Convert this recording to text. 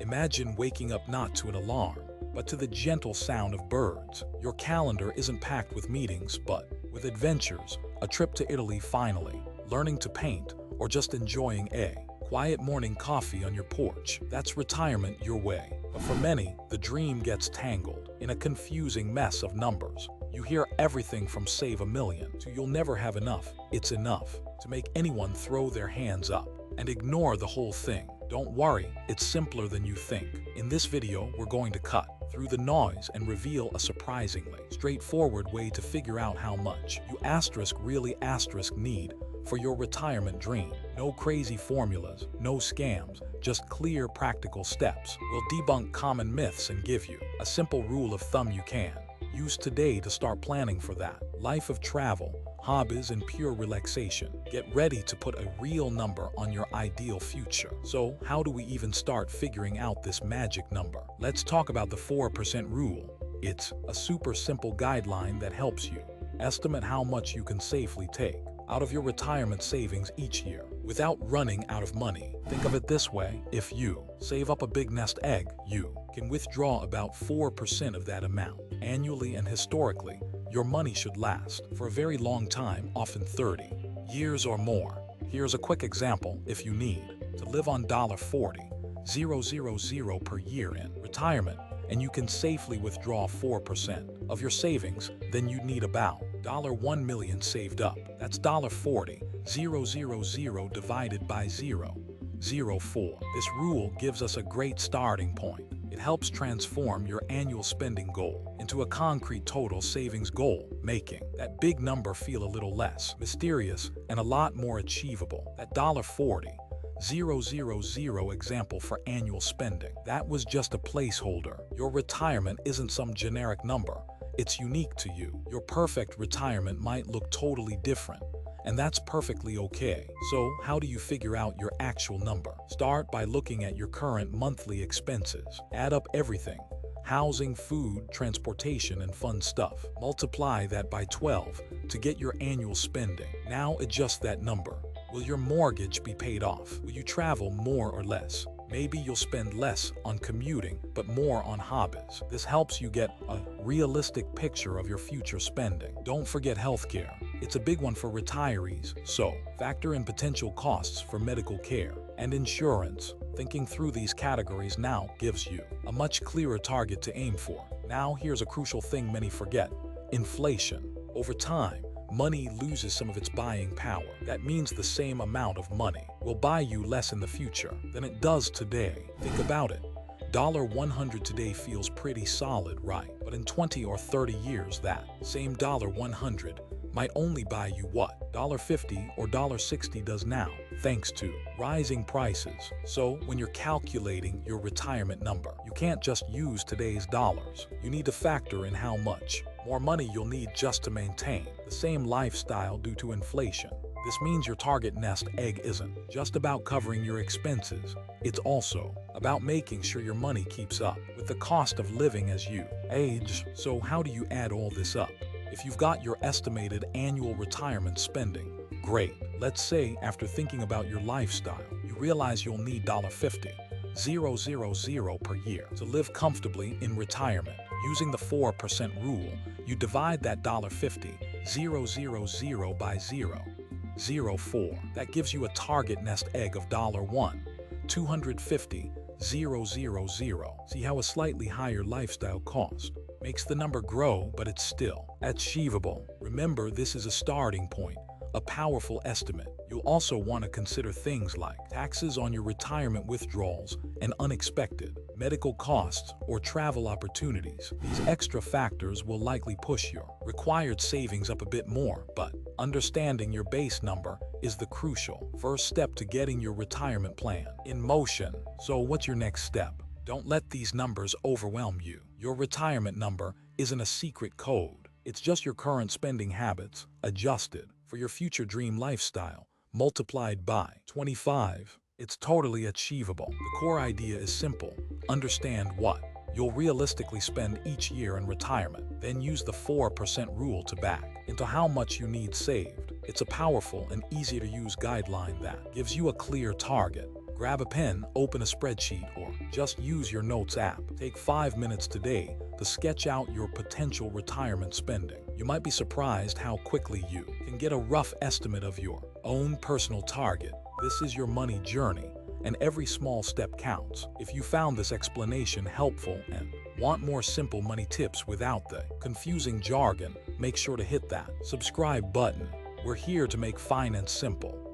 Imagine waking up not to an alarm, but to the gentle sound of birds. Your calendar isn't packed with meetings, but with adventures, a trip to Italy finally, learning to paint, or just enjoying a quiet morning coffee on your porch. That's retirement your way. But for many, the dream gets tangled in a confusing mess of numbers. You hear everything from save a million to you'll never have enough. It's enough to make anyone throw their hands up and ignore the whole thing. Don't worry, it's simpler than you think. In this video, we're going to cut through the noise and reveal a surprisingly straightforward way to figure out how much you really need for your retirement dream. No crazy formulas, no scams, just clear practical steps. We'll debunk common myths and give you a simple rule of thumb you can use today to start planning for that life of travel, hobbies, and pure relaxation. Get ready to put a real number on your ideal future. So, how do we even start figuring out this magic number? Let's talk about the 4% rule. It's a super simple guideline that helps you estimate how much you can safely take out of your retirement savings each year without running out of money. Think of it this way: if you save up a big nest egg, you can withdraw about 4% of that amount annually, and historically, your money should last for a very long time, often 30 years or more. Here's a quick example. If you need to live on $40,000 per year in retirement, and you can safely withdraw 4% of your savings, then you'd need about $1 million saved up. That's $40,000 divided by 0.04. This rule gives us a great starting point. It helps transform your annual spending goal into a concrete total savings goal, making that big number feel a little less mysterious and a lot more achievable. That $40,000 example for annual spending, that was just a placeholder. Your retirement isn't some generic number. It's unique to you. Your perfect retirement might look totally different, and that's perfectly okay. So, how do you figure out your actual number? Start by looking at your current monthly expenses. Add up everything: housing, food, transportation, and fun stuff. Multiply that by 12 to get your annual spending. Now adjust that number. Will your mortgage be paid off? Will you travel more or less? Maybe you'll spend less on commuting, but more on hobbies. This helps you get a realistic picture of your future spending. Don't forget healthcare. It's a big one for retirees, so factor in potential costs for medical care and insurance. Thinking through these categories now gives you a much clearer target to aim for. Now here's a crucial thing many forget: inflation. Over time, money loses some of its buying power. That means the same amount of money will buy you less in the future than it does today. Think about it. $100 today feels pretty solid, right? But in 20 or 30 years, that same $100 might only buy you what $50 or $60 does now, thanks to rising prices. So when you're calculating your retirement number, you can't just use today's dollars. You need to factor in how much more money you'll need just to maintain the same lifestyle due to inflation. This means your target nest egg isn't just about covering your expenses. It's also about making sure your money keeps up with the cost of living as you age. So how do you add all this up? If you've got your estimated annual retirement spending, great. Let's say after thinking about your lifestyle, you realize you'll need $50,000 per year to live comfortably in retirement. Using the 4% rule, you divide that $50,000 by 0.04. That gives you a target nest egg of $250,000. See how a slightly higher lifestyle cost makes the number grow, but it's still achievable. Remember, this is a starting point, a powerful estimate. You'll also want to consider things like taxes on your retirement withdrawals and unexpected medical costs or travel opportunities. These extra factors will likely push your required savings up a bit more, but understanding your base number is the crucial first step to getting your retirement plan in motion. So what's your next step? Don't let these numbers overwhelm you. Your retirement number isn't a secret code. It's just your current spending habits adjusted for your future dream lifestyle, multiplied by 25. It's totally achievable. The core idea is simple. Understand what you'll realistically spend each year in retirement, then use the 4% rule to back into how much you need saved. It's a powerful and easy to use guideline that gives you a clear target, Grab a pen, open a spreadsheet, or just use your Notes app. Take 5 minutes today to sketch out your potential retirement spending. You might be surprised how quickly you can get a rough estimate of your own personal target. This is your money journey, and every small step counts. If you found this explanation helpful and want more simple money tips without the confusing jargon, make sure to hit that subscribe button. We're here to make finance simple.